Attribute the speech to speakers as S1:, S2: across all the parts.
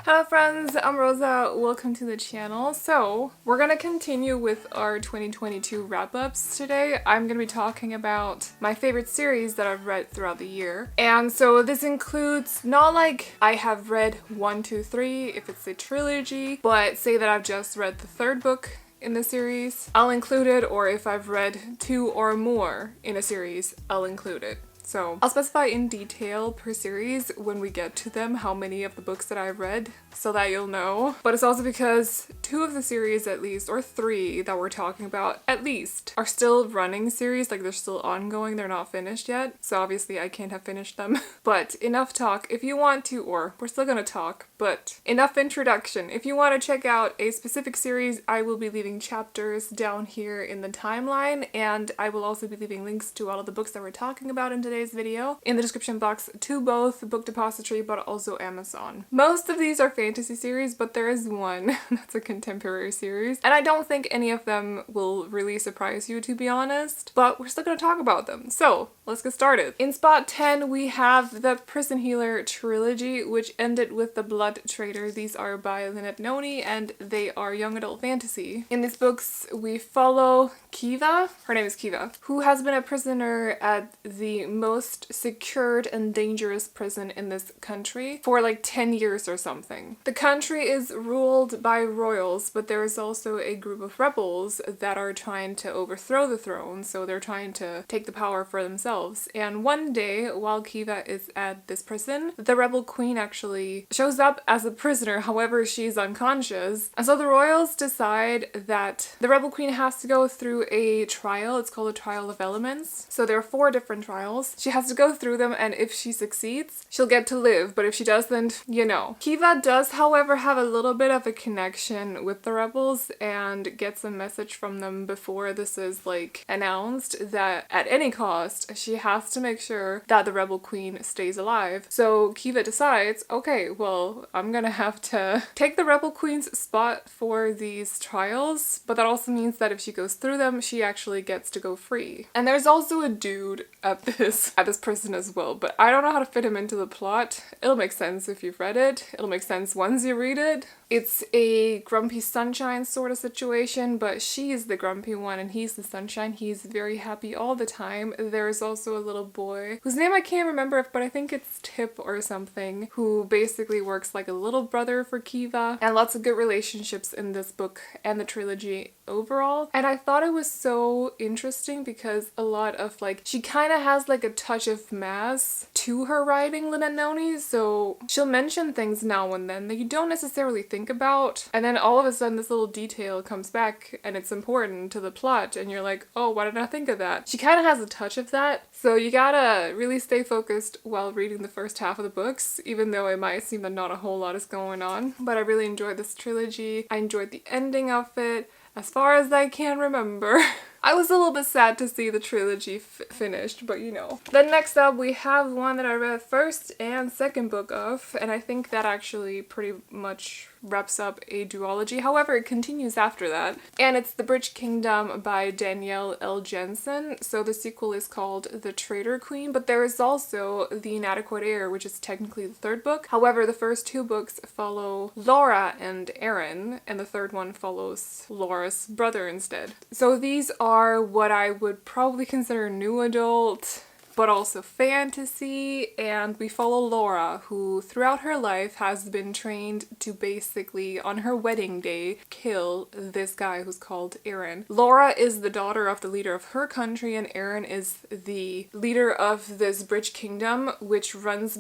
S1: Hello friends, I'm Rosa. Welcome to the channel. So, we're gonna continue with our 2022 wrap-ups today. I'm gonna be talking about my favorite series that I've read throughout the year. And so this includes not like I have read 1, 2, 3 if it's a trilogy, but say that I've just read the third book in the series, I'll include it, or if I've read 2 or more in a series, I'll include it. So I'll specify in detail per series when we get to them how many of the books that I've read so that you'll know. But it's also because 2 of the series at least, or 3 that we're talking about at least, are still running series, like they're still ongoing, they're not finished yet. So obviously I can't have finished them. But enough talk. If you want to, or we're still gonna talk, but enough introduction. If you want to check out a specific series, I will be leaving chapters down here in the timeline, and I will also be leaving links to all of the books that we're talking about in today's video in the description box to both Book Depository but also Amazon. Most of these are fantasy series, but there is one that's a contemporary series, and I don't think any of them will really surprise you, to be honest, but we're still gonna talk about them. So let's get started. In spot 10 we have the Prison Healer trilogy, which ended with The Blood Trader. These are by Lynette Noni and they are young adult fantasy. In these books we follow Kiva, her name is Kiva, who has been a prisoner at the most secured and dangerous prison in this country for like 10 years or something. The country is ruled by royals, but there is also a group of rebels that are trying to overthrow the throne, so they're trying to take the power for themselves. And one day, while Kiva is at this prison, the rebel queen actually shows up as a prisoner, however she's unconscious. And so the royals decide that the rebel queen has to go through a trial. It's called a trial of elements. So there are 4 different trials. She has to go through them, and if she succeeds, she'll get to live, but if she doesn't, you know. Kiva does, however, have a little bit of a connection with the rebels and gets a message from them before this is like announced that at any cost she has to make sure that the rebel queen stays alive. So Kiva decides, okay, well, I'm gonna have to take the rebel queen's spot for these trials, but that also means that if she goes through them, she actually gets to go free. And there's also a dude at this prison as well, but I don't know how to fit him into the plot. It'll make sense if you've read it. It'll make sense once you read it. It's a grumpy sunshine sort of situation, but she is the grumpy one and he's the sunshine. He's very happy all the time. There's also a little boy whose name I can't remember, but I think it's Tip or something, who basically works like a little brother for Kiva, and lots of good relationships in this book and the trilogy overall. And I thought it was so interesting because a lot of like, she kind of has like a touch of mass to her writing, Lynette Noni, so she'll mention things now and then that you don't necessarily think about, and then all of a sudden this little detail comes back and it's important to the plot and you're like, oh, why did I think of that? She kind of has a touch of that, so you gotta really stay focused while reading the first half of the books, even though it might seem that not a whole lot is going on. But I really enjoyed this trilogy. I enjoyed the ending of it as far as I can remember. I was a little bit sad to see the trilogy finished, but you know. Then next up we have one that I read first and second book of, and I think that actually pretty much wraps up a duology. However, it continues after that, and it's The Bridge Kingdom by Danielle L. Jensen. So the sequel is called The Traitor Queen, but there is also The Inadequate Heir, which is technically the third book. However, the first 2 books follow Laura and Aaron, and the third one follows Laura's brother instead. So these are what I would probably consider new adult, but also fantasy, and we follow Laura, who throughout her life has been trained to basically, on her wedding day, kill this guy who's called Aaron. Laura is the daughter of the leader of her country, and Aaron is the leader of this Bridge Kingdom, which runs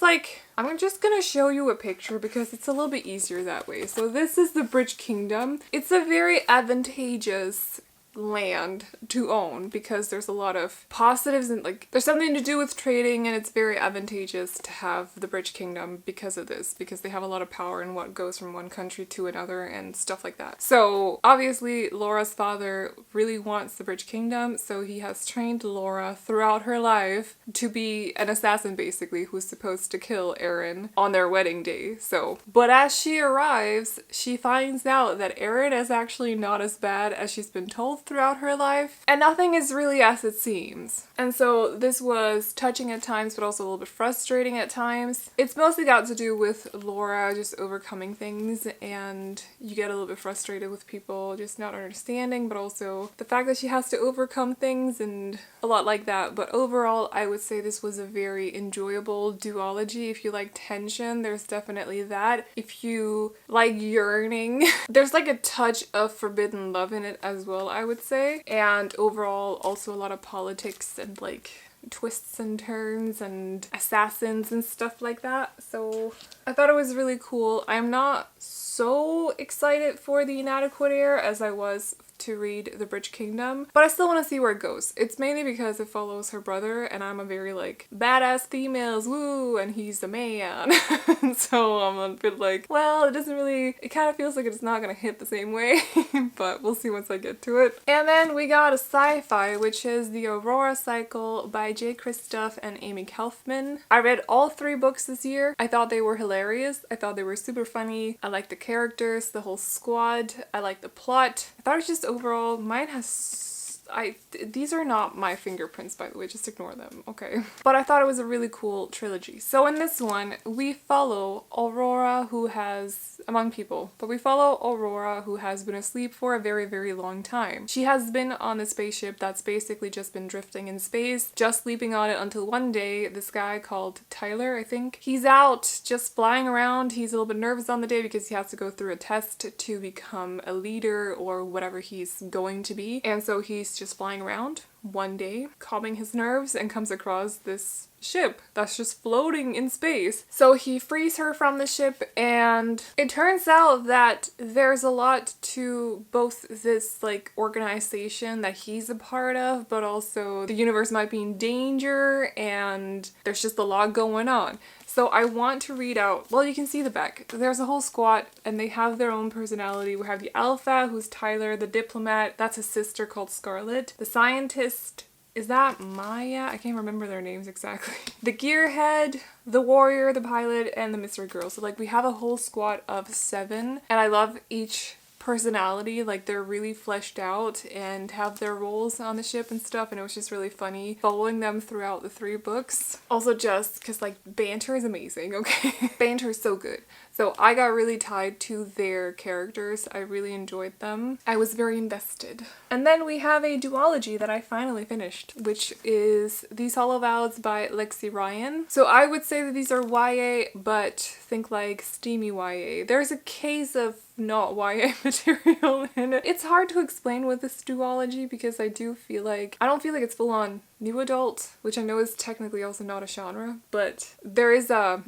S1: like, I'm just gonna show you a picture because it's a little bit easier that way. So this is the Bridge Kingdom. It's a very advantageous land to own because there's a lot of positives and like there's something to do with trading, and it's very advantageous to have the Bridge Kingdom because of this, because they have a lot of power in what goes from one country to another and stuff like that. So obviously Laura's father really wants the Bridge Kingdom, so he has trained Laura throughout her life to be an assassin basically, who's supposed to kill Aaron on their wedding day. But as she arrives, she finds out that Aaron is actually not as bad as she's been told throughout her life, and nothing is really as it seems. And so this was touching at times, but also a little bit frustrating at times. It's mostly got to do with Laura just overcoming things, and you get a little bit frustrated with people just not understanding, but also the fact that she has to overcome things and a lot like that. But overall, I would say this was a very enjoyable duology. If you like tension, there's definitely that. If you like yearning, there's like a touch of forbidden love in it as well, I would say. And overall, also a lot of politics and like twists and turns and assassins and stuff like that. So I thought it was really cool. I'm not so excited for the Inadequate Heir as I was to read The Bridge Kingdom, but I still want to see where it goes. It's mainly because it follows her brother, and I'm a very like badass females, woo, and he's the man. So I'm a bit like, well, it kind of feels like it's not gonna hit the same way, but we'll see once I get to it. And then we got a sci-fi, which is the Aurora Cycle by J. Kristoff and Amy Kaufman. I read all 3 books this year. I thought they were hilarious. I thought they were super funny. I liked the characters, the whole squad. I liked the plot. I thought it was just overall, mine has... these are not my fingerprints, by the way, just ignore them, okay? But I thought it was a really cool trilogy. So in this one, we follow Aurora, who has, among people, but we follow Aurora, who has been asleep for a very, very long time. She has been on a spaceship that's basically just been drifting in space, just sleeping on it until one day, this guy called Tyler, I think, he's out just flying around. He's a little bit nervous on the day because he has to go through a test to become a leader or whatever he's going to be. And so he's just flying around one day, calming his nerves, and comes across this ship that's just floating in space. So he frees her from the ship, and it turns out that there's a lot to both this like organization that he's a part of, but also the universe might be in danger, and there's just a lot going on. So I want to read out, well, you can see the back. There's a whole squad and they have their own personality. We have the Alpha, who's Tyler, the diplomat, that's his sister called Scarlet. The scientist, is that Maya? I can't remember their names exactly. The gearhead, the warrior, the pilot, and the mystery girl. So like we have a whole squad of 7, and I love each personality. Like they're really fleshed out and have their roles on the ship and stuff, and it was just really funny following them throughout the 3 books. Also just because like banter is amazing, okay? Banter is so good. So I got really tied to their characters. I really enjoyed them. I was very invested. And then we have a duology that I finally finished, which is These Hollow Vows by Lexi Ryan. So I would say that these are YA, but think like steamy YA. There's a case of not YA material in it. It's hard to explain with this duology because I don't feel like it's full on new adult, which I know is technically also not a genre, but there is a,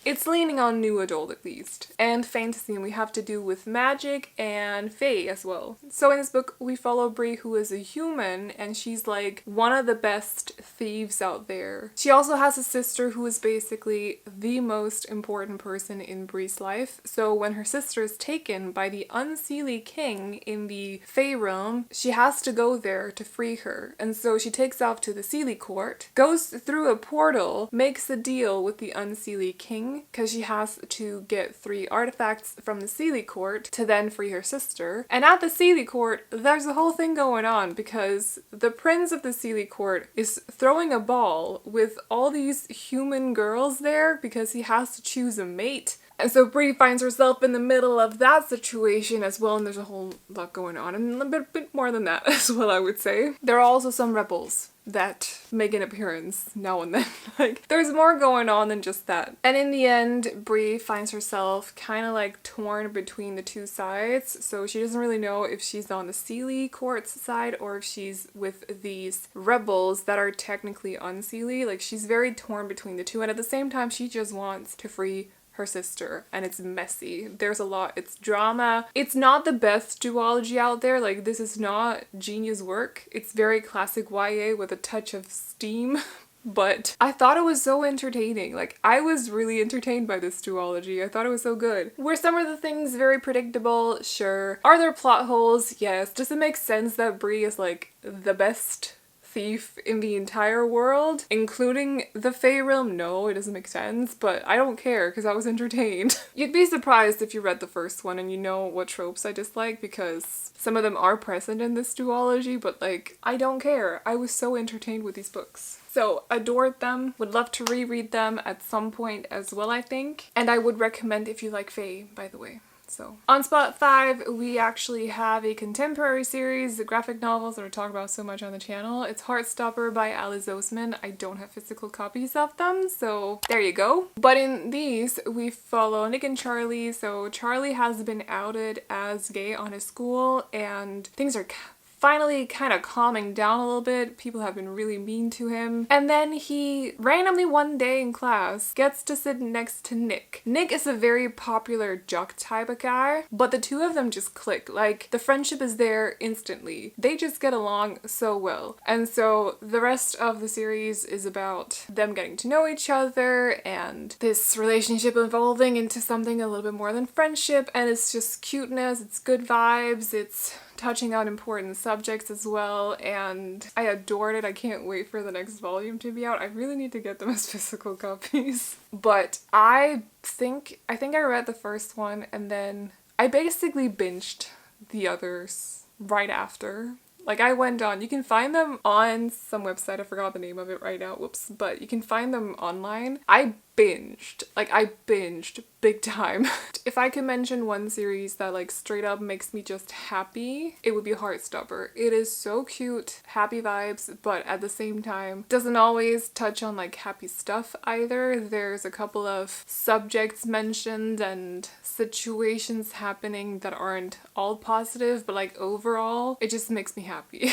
S1: it's leaning on new adult at least. And fantasy, and we have to do with magic and fae as well. So in this book, we follow Bree, who is a human, and she's like one of the best thieves out there. She also has a sister who is basically the most important person in Bree's life. So when her sister is taken by the Unseelie King in the Fae realm, she has to go there to free her. And so she takes off to the Seelie court, goes through a portal, makes a deal with the Unseelie King, because she has to get 3 artifacts from the Seelie court to then free her sister. And at the Seelie court, there's a whole thing going on because the prince of the Seelie court is throwing a ball with all these human girls there because he has to choose a mate. And so Bree finds herself in the middle of that situation as well, and there's a whole lot going on, and a bit more than that as well, I would say. There are also some rebels that make an appearance now and then. Like, there's more going on than just that. And in the end, Bree finds herself kind of like torn between the 2 sides, so she doesn't really know if she's on the Seelie court's side or if she's with these rebels that are technically unseelie. Like, she's very torn between the 2, and at the same time, she just wants to free her sister, and it's messy. There's a lot. It's drama. It's not the best duology out there. Like, this is not genius work. It's very classic YA with a touch of steam. But I thought it was so entertaining. Like, I was really entertained by this duology. I thought it was so good. Were some of the things very predictable? Sure. Are there plot holes? Yes. Does it make sense that Bree is like the best thief in the entire world, including the Fey realm. No, it doesn't make sense, but I don't care because I was entertained. You'd be surprised if you read the first one and you know what tropes I dislike, because some of them are present in this duology, but like, I don't care. I was so entertained with these books. So, adored them, would love to reread them at some point as well, I think. And I would recommend if you like Fae, by the way. So, on spot 5, we actually have a contemporary series, the graphic novels that I talk about so much on the channel. It's Heartstopper by Alice Oseman. I don't have physical copies of them, so there you go. But in these, we follow Nick and Charlie. So Charlie has been outed as gay on his school, and things are finally kind of calming down a little bit. People have been really mean to him. And then he randomly one day in class gets to sit next to Nick. Nick is a very popular jock type of guy, but the two of them just click. Like, the friendship is there instantly. They just get along so well. And so the rest of the series is about them getting to know each other and this relationship evolving into something a little bit more than friendship. And it's just cuteness, it's good vibes, it's touching on important subjects as well, and I adored it. I can't wait for the next volume to be out. I really need to get them as physical copies. But I think I read the first one and then I basically binged the others right after. Like, I went on, you can find them on some website, I forgot the name of it right now, whoops, but you can find them online. I binged big time. If I could mention one series that like straight up makes me just happy, it would be Heartstopper. It is so cute, happy vibes, but at the same time doesn't always touch on like happy stuff either. There's a couple of subjects mentioned and situations happening that aren't all positive, but like overall it just makes me happy.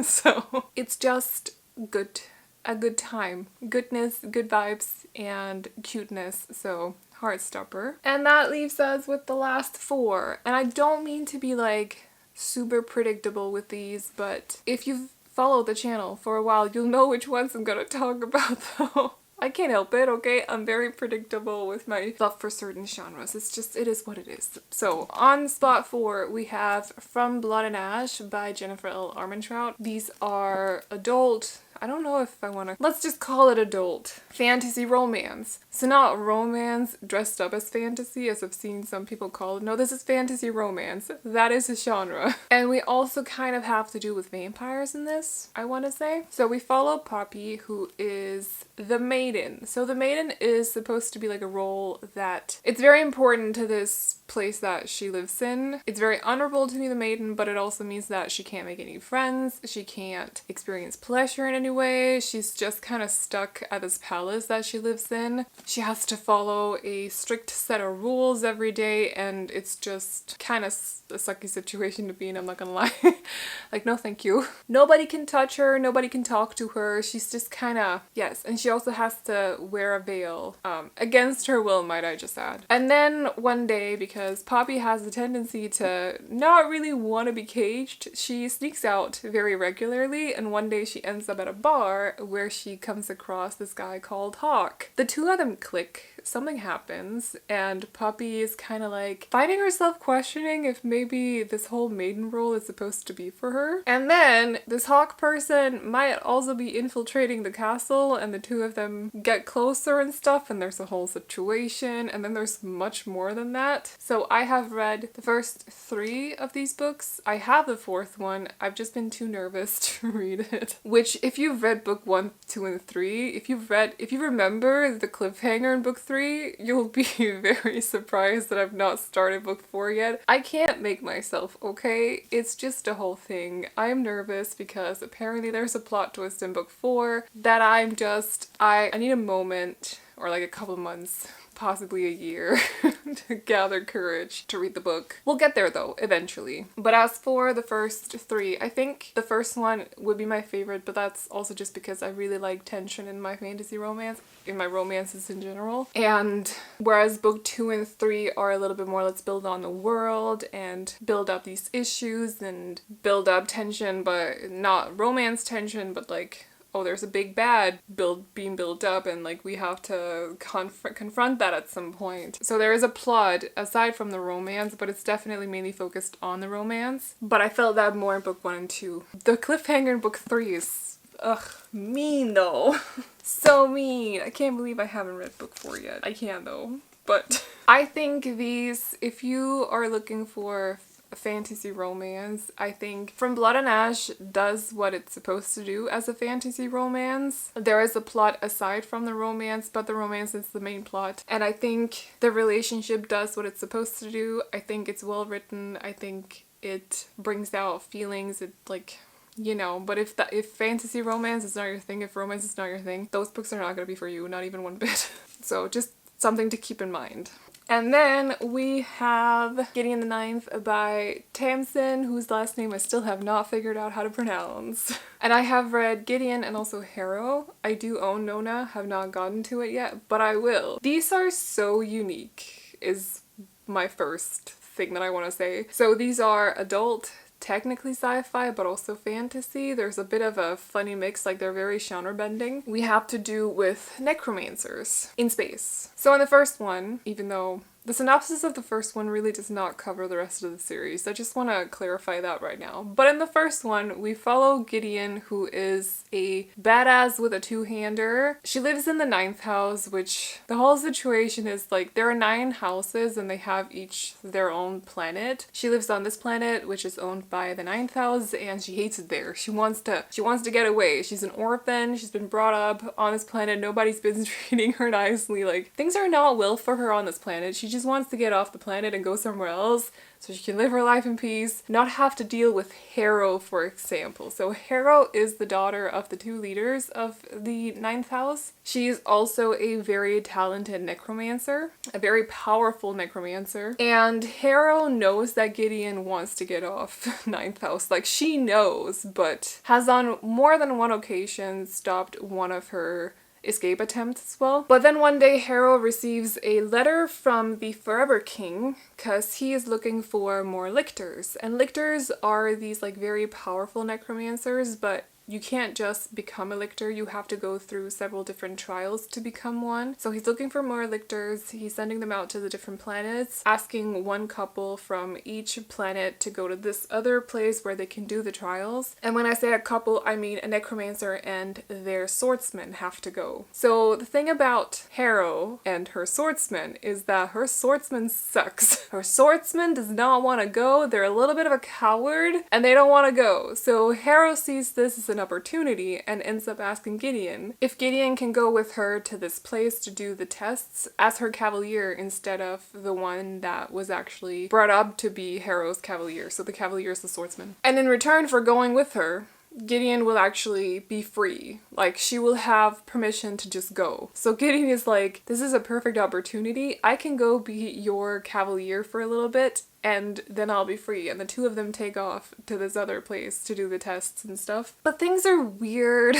S1: So it's just good. A good time. Goodness, good vibes, and cuteness. So, Heartstopper. And that leaves us with the last 4. And I don't mean to be like super predictable with these, but if you've followed the channel for a while, you'll know which ones I'm gonna talk about though. I can't help it, okay? I'm very predictable with my love for certain genres. It's just, it is what it is. So, on spot 4, we have From Blood and Ash by Jennifer L. Armentrout. These are adult, I don't know if I want to, let's just call it adult fantasy romance. So not romance dressed up as fantasy, as I've seen some people call it. No, this is fantasy romance. That is a genre. And we also kind of have to do with vampires in this, I want to say. So we follow Poppy, who is the maiden. So the maiden is supposed to be like a role that, it's very important to this place that she lives in. It's very honorable to be the maiden, but it also means that she can't make any friends, she can't experience pleasure in any way, she's just kind of stuck at this palace that she lives in. She has to follow a strict set of rules every day, and it's just kind of a sucky situation to be in, I'm not gonna lie. Like, no thank you. Nobody can touch her, nobody can talk to her, she's just kind of, yes, and she also has to wear a veil, against her will, might I just add. And then one day, because Poppy has a tendency to not really want to be caged, she sneaks out very regularly, and one day she ends up at a bar where she comes across this guy called Hawk. The two of them click, something happens, and Poppy is kind of like finding herself questioning if maybe this whole maiden role is supposed to be for her. And then this Hawk person might also be infiltrating the castle, and the two of them get closer and stuff, and there's a whole situation, and then there's much more than that. So I have read the first 3 of these books. I have the 4th one. I've just been too nervous to read it. Which, if you've read book 1, 2, and 3, if you remember the cliffhanger in book 3, you'll be very surprised that I've not started book 4 yet. I can't make myself, okay? It's just a whole thing. I'm nervous because apparently there's a plot twist in book 4 that I need a moment, or like a couple months, possibly a year, to gather courage to read the book. We'll get there though, eventually. But as for the first 3, I think the first one would be my favorite, but that's also just because I really like tension in my fantasy romance, in my romances in general. And whereas book 2 and 3 are a little bit more, let's build on the world and build up these issues and build up tension, but not romance tension, but like, oh, there's a big bad being built up, and like we have to confront that at some point. So there is a plot aside from the romance, but it's definitely mainly focused on the romance. But I felt that more in book 1 and 2. The cliffhanger in book 3 is Ugh, mean though. So mean. I can't believe I haven't read book 4 yet. I can though. But I think these, if you are looking for a fantasy romance, I think From Blood and Ash does what it's supposed to do as a fantasy romance. There is a plot aside from the romance, but the romance is the main plot. And I think the relationship does what it's supposed to do. I think it's well written. I think it brings out feelings. It like, you know, but if fantasy romance is not your thing, if romance is not your thing, those books are not going to be for you, not even one bit. So just something to keep in mind. And then we have Gideon the Ninth by Tamsin, whose last name I still have not figured out how to pronounce. And I have read Gideon and also Harrow. I do own Nona, have not gotten to it yet, but I will. These are so unique, is my first thing that I want to say. So these are adult, technically sci-fi, but also fantasy. There's a bit of a funny mix, like they're very genre bending. We have to do with necromancers in space. So in the first one, even though the synopsis of the first one really does not cover the rest of the series, I just want to clarify that right now. But in the first one, we follow Gideon, who is a badass with a two-hander. She lives in the 9th house, which the whole situation is like there are 9 houses and they have each their own planet. She lives on this planet, which is owned by the 9th house, and she hates it there. She wants to get away. She's an orphan. She's been brought up on this planet. Nobody's been treating her nicely. Like, things are not well for her on this planet. She just wants to get off the planet and go somewhere else so she can live her life in peace, not have to deal with Harrow, for example. So Harrow is the daughter of the 2 leaders of the 9th house. She's also a very talented necromancer, a very powerful necromancer. And Harrow knows that Gideon wants to get off 9th house. Like, she knows, but has on more than one occasion stopped one of her escape attempts as well. But then one day Harrow receives a letter from the Forever King because he is looking for more lictors. And lictors are these like very powerful necromancers, but you can't just become a lictor, you have to go through several different trials to become one. So he's looking for more lictors, he's sending them out to the different planets, asking one couple from each planet to go to this other place where they can do the trials. And when I say a couple, I mean a necromancer and their swordsman have to go. So the thing about Harrow and her swordsman is that her swordsman sucks. Her swordsman does not want to go, they're a little bit of a coward, and they don't want to go. So Harrow sees this as an opportunity and ends up asking Gideon if Gideon can go with her to this place to do the tests as her cavalier instead of the one that was actually brought up to be Harrow's cavalier. So the cavalier is the swordsman. And in return for going with her, Gideon will actually be free. Like, she will have permission to just go. So Gideon is like, this is a perfect opportunity. I can go be your cavalier for a little bit and then I'll be free. And the 2 of them take off to this other place to do the tests and stuff. But things are weird.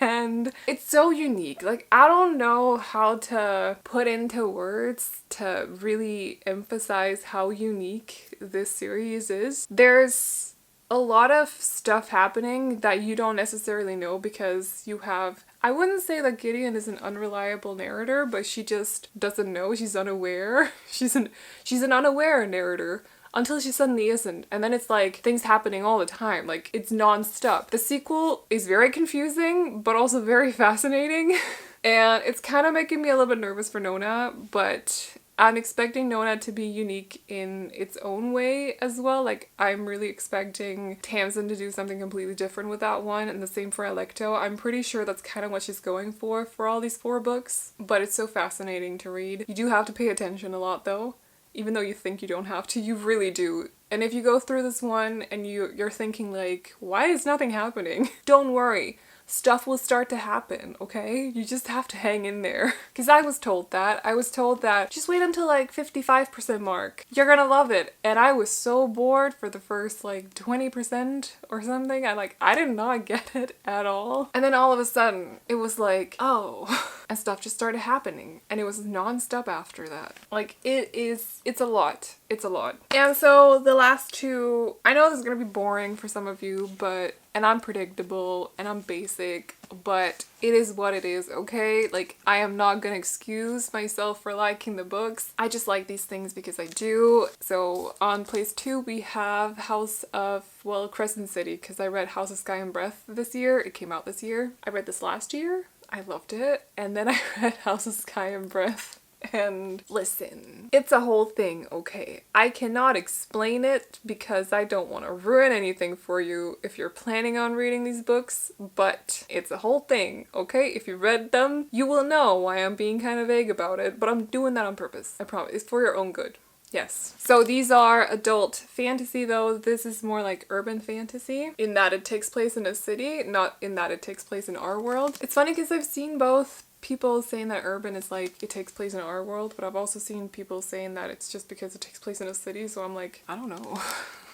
S1: And it's so unique. Like, I don't know how to put into words to really emphasize how unique this series is. There's a lot of stuff happening that you don't necessarily know because you have, I wouldn't say that Gideon is an unreliable narrator, but she just doesn't know, she's unaware. She's an unaware narrator until she suddenly isn't. And then it's like things happening all the time, like it's non-stop. The sequel is very confusing, but also very fascinating. And it's kind of making me a little bit nervous for Nona, but I'm expecting Nona to be unique in its own way as well. Like, I'm really expecting Tamsin to do something completely different with that one, and the same for Alecto. I'm pretty sure that's kind of what she's going for all these 4 books, but it's so fascinating to read. You do have to pay attention a lot though. Even though you think you don't have to, you really do. And if you go through this one and you're thinking like, why is nothing happening? Don't worry. Stuff will start to happen, okay? You just have to hang in there. Because I was told that. I was told that just wait until like 55% mark. You're gonna love it. And I was so bored for the first like 20% or something. I did not get it at all. And then all of a sudden it was like, oh. And stuff just started happening. And it was non-stop after that. Like, it's a lot. It's a lot. And so the last 2, I know this is gonna be boring for some of you, but and I'm predictable and I'm basic, but it is what it is, okay? Like, I am not gonna excuse myself for liking the books. I just like these things because I do. So on place 2 we have Crescent City, because I read House of Sky and Breath this year. It came out this year. I read this last year. I loved it. And then I read House of Sky and Breath. And listen, it's a whole thing, okay? I cannot explain it because I don't want to ruin anything for you if you're planning on reading these books, but it's a whole thing, okay? If you read them, you will know why I'm being kind of vague about it, but I'm doing that on purpose. I promise. It's for your own good. Yes. So these are adult fantasy though. This is more like urban fantasy in that it takes place in a city, not in that it takes place in our world. It's funny because I've seen both people saying that urban is like it takes place in our world, but I've also seen people saying that it's just because it takes place in a city, so I'm like, I don't know.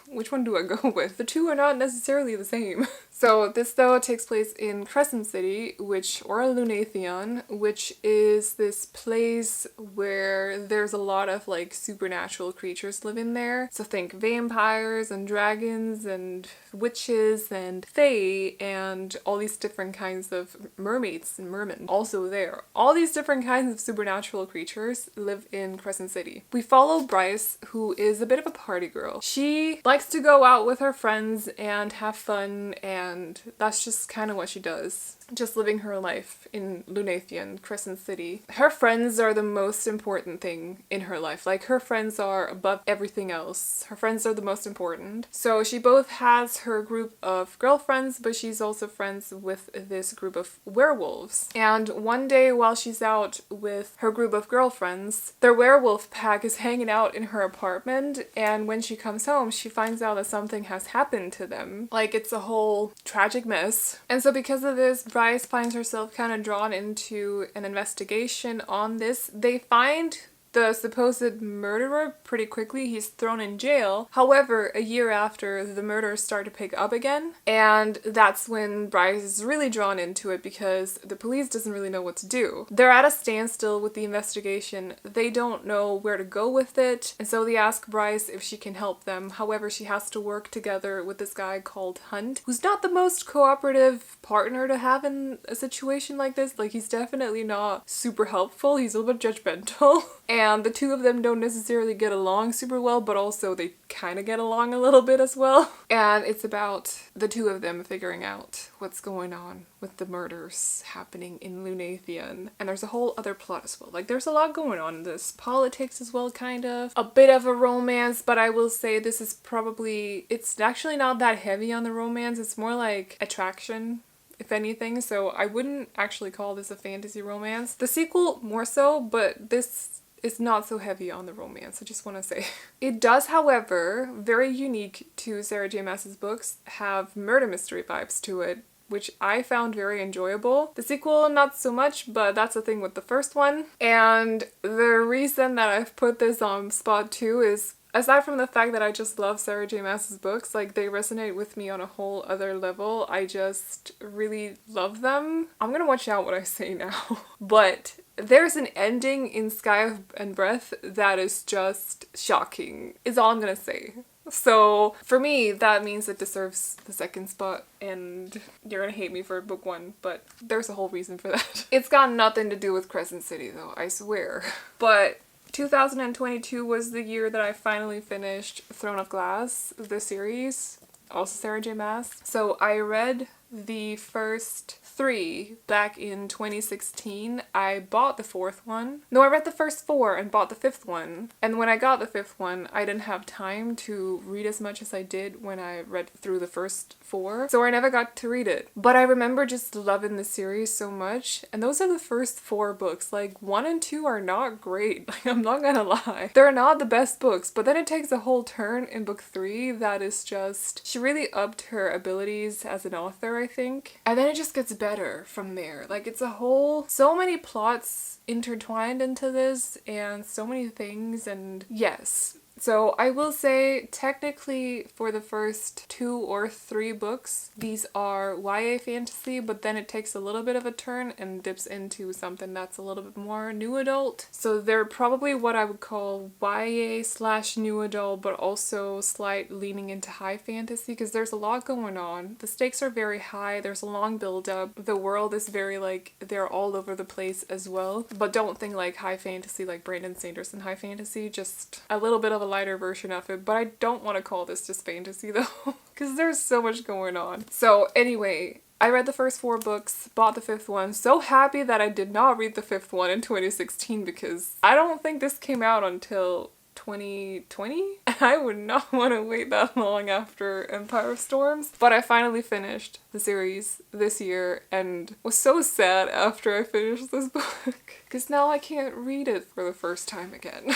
S1: Which one do I go with? The two are not necessarily the same. So this though takes place in Crescent City, or Lunathion, which is this place where there's a lot of like supernatural creatures living there. So think vampires and dragons and witches and fae and all these different kinds of mermaids and mermen also there. All these different kinds of supernatural creatures live in Crescent City. We follow Bryce, who is a bit of a party girl. She likes to go out with her friends and have fun, and that's just kind of what she does. Just living her life in Lunathion, Crescent City. Her friends are the most important thing in her life. Like, her friends are above everything else. Her friends are the most important. So she both has her group of girlfriends, but she's also friends with this group of werewolves. And one day while she's out with her group of girlfriends, their werewolf pack is hanging out in her apartment, and when she comes home, she finds out that something has happened to them. Like, it's a whole tragic mess. And so because of this, Bryce finds herself kind of drawn into an investigation on this. They find the supposed murderer pretty quickly. He's thrown in jail. However, a year after, the murders start to pick up again, and that's when Bryce is really drawn into it because the police doesn't really know what to do. They're at a standstill with the investigation. They don't know where to go with it, and so they ask Bryce if she can help them. However, she has to work together with this guy called Hunt, who's not the most cooperative partner to have in a situation like this. Like, he's definitely not super helpful. He's a little bit judgmental. And the two of them don't necessarily get along super well, but also they kind of get along a little bit as well. And it's about the two of them figuring out what's going on with the murders happening in Lunathion. And there's a whole other plot as well. Like, there's a lot going on in this. Politics as well, kind of. A bit of a romance, but I will say this is probably, it's actually not that heavy on the romance. It's more like attraction, if anything, so I wouldn't actually call this a fantasy romance. The sequel more so, but this is not so heavy on the romance, I just want to say. It does, however, very unique to Sarah J. Maas's books, have murder mystery vibes to it, which I found very enjoyable. The sequel, not so much, but that's the thing with the first one. And the reason that I've put this on spot 2 is, aside from the fact that I just love Sarah J. Maas's books, like, they resonate with me on a whole other level. I just really love them. I'm gonna watch out what I say now. But there's an ending in Sky and Breath that is just shocking, is all I'm gonna say. So for me, that means it deserves the second spot, and you're gonna hate me for book 1, but there's a whole reason for that. It's got nothing to do with Crescent City though, I swear. But 2022 was the year that I finally finished Throne of Glass, the series, also Sarah J. Maas. So I read the first 3 back in 2016. I bought the 4th one. No, I read the first 4 and bought the 5th one. And when I got the 5th one, I didn't have time to read as much as I did when I read through the first 4. So I never got to read it. But I remember just loving the series so much. And those are the first 4 books. Like, 1 and 2 are not great. Like, I'm not gonna lie. They're not the best books. But then it takes a whole turn in book 3 that is just, she really upped her abilities as an author, I think. And then it just gets better from there. Like, it's a whole, so many plots intertwined into this and so many things, and yes, So I will say, technically, for the first 2 or 3 books, these are YA fantasy, but then it takes a little bit of a turn and dips into something that's a little bit more new adult. So they're probably what I would call YA/new adult, but also slight leaning into high fantasy, because there's a lot going on. The stakes are very high, there's a long build up, the world is very like, they're all over the place as well. But don't think like high fantasy like Brandon Sanderson high fantasy, just a little bit of a lighter version of it. But I don't want to call this just fantasy though, because there's so much going on. So anyway, I read the first 4 books, bought the 5th one. So happy that I did not read the 5th one in 2016, because I don't think this came out until 2020? I would not want to wait that long after Empire of Storms. But I finally finished the series this year and was so sad after I finished this book, because now I can't read it for the first time again.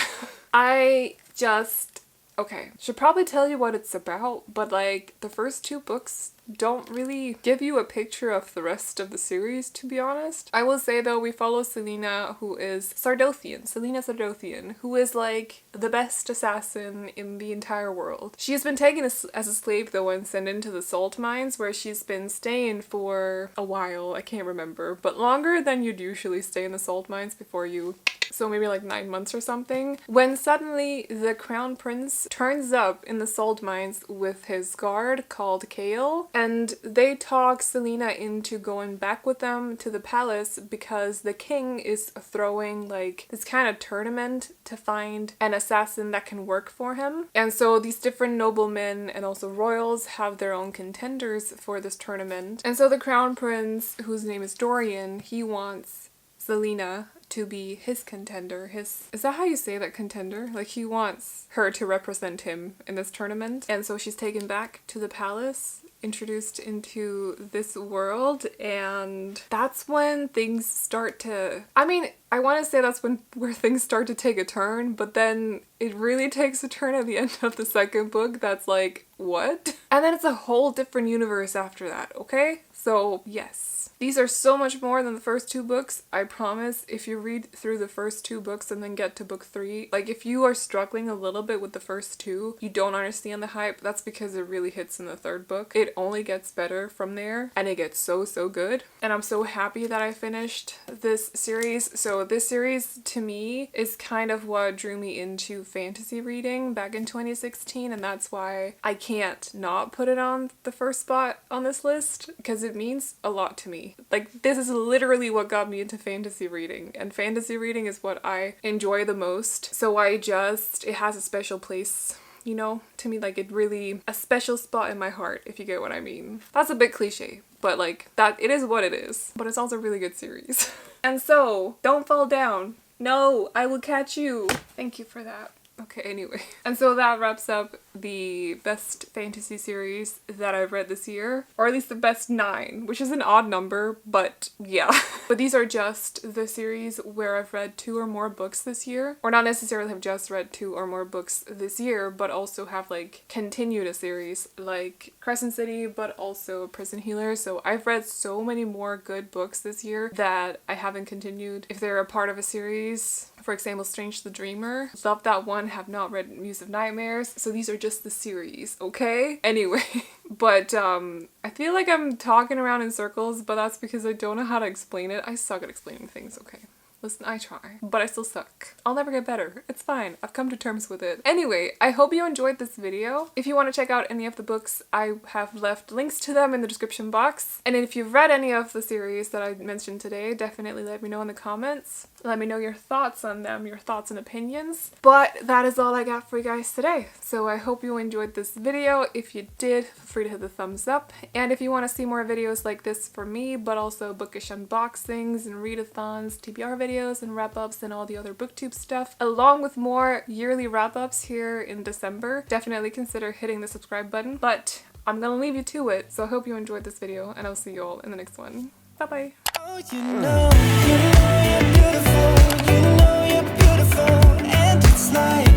S1: Okay, should probably tell you what it's about, but like the first 2 books don't really give you a picture of the rest of the series, to be honest. I will say though, we follow Selena, who is Selena Sardothian, who is like the best assassin in the entire world. She has been taken as a slave though and sent into the salt mines, where she's been staying for a while, I can't remember, but longer than you'd usually stay in the salt mines before you, so maybe like 9 months or something, when suddenly the crown prince turns up in the salt mines with his guard called Kale, and they talk Selena into going back with them to the palace because the king is throwing like this kind of tournament to find an assassin that can work for him. And so these different noblemen and also royals have their own contenders for this tournament. And so the crown prince, whose name is Dorian, he wants Selena to be his contender. Is that how you say that, contender? Like, he wants her to represent him in this tournament. And so she's taken back to the palace, introduced into this world, and that's when things start to, I want to say that's where things start to take a turn, but then it really takes a turn at the end of the second book that's like, what? And then it's a whole different universe after that, okay? So yes. These are so much more than the first 2 books, I promise. If you read through the first 2 books and then get to book 3, like if you are struggling a little bit with the first 2, you don't understand the hype, that's because it really hits in the 3rd book. It only gets better from there, and it gets so good. And I'm so happy that I finished this series. So this series, to me, is kind of what drew me into fantasy reading back in 2016, and that's why I can't not put it on the first spot on this list, because it means a lot to me. Like, this is literally what got me into fantasy reading, and fantasy reading is what I enjoy the most. So it has a special place, you know, to me. Like, it really, a special spot in my heart, if you get what I mean. That's a bit cliche, but like, that, it is what it is. But it's also a really good series. And so, don't fall down. No, I will catch you. Thank you for that. Okay, anyway. And so that wraps up the best fantasy series that I've read this year. Or at least the best 9, which is an odd number, but yeah. But these are just the series where I've read 2 or more books this year. Or not necessarily have just read 2 or more books this year, but also have like continued a series like Crescent City, but also Prison Healer. So I've read so many more good books this year that I haven't continued. If they're a part of a series, for example, Strange the Dreamer, love that one, have not read Muse of Nightmares. So these are just the series, okay? Anyway, but I feel like I'm talking around in circles, but that's because I don't know how to explain it. I suck at explaining things, okay? Listen, I try, but I still suck. I'll never get better. It's fine. I've come to terms with it. Anyway, I hope you enjoyed this video. If you want to check out any of the books, I have left links to them in the description box. And if you've read any of the series that I mentioned today, definitely let me know in the comments. Let me know your thoughts on them, your thoughts and opinions. But that is all I got for you guys today. So I hope you enjoyed this video. If you did, feel free to hit the thumbs up. And if you want to see more videos like this from me, but also bookish unboxings and readathons, TBR videos and wrap-ups and all the other booktube stuff, along with more yearly wrap-ups here in December, definitely consider hitting the subscribe button. But I'm gonna leave you to it. So I hope you enjoyed this video, and I'll see you all in the next one. Bye-bye.
S2: Oh, you know you're beautiful, and it's like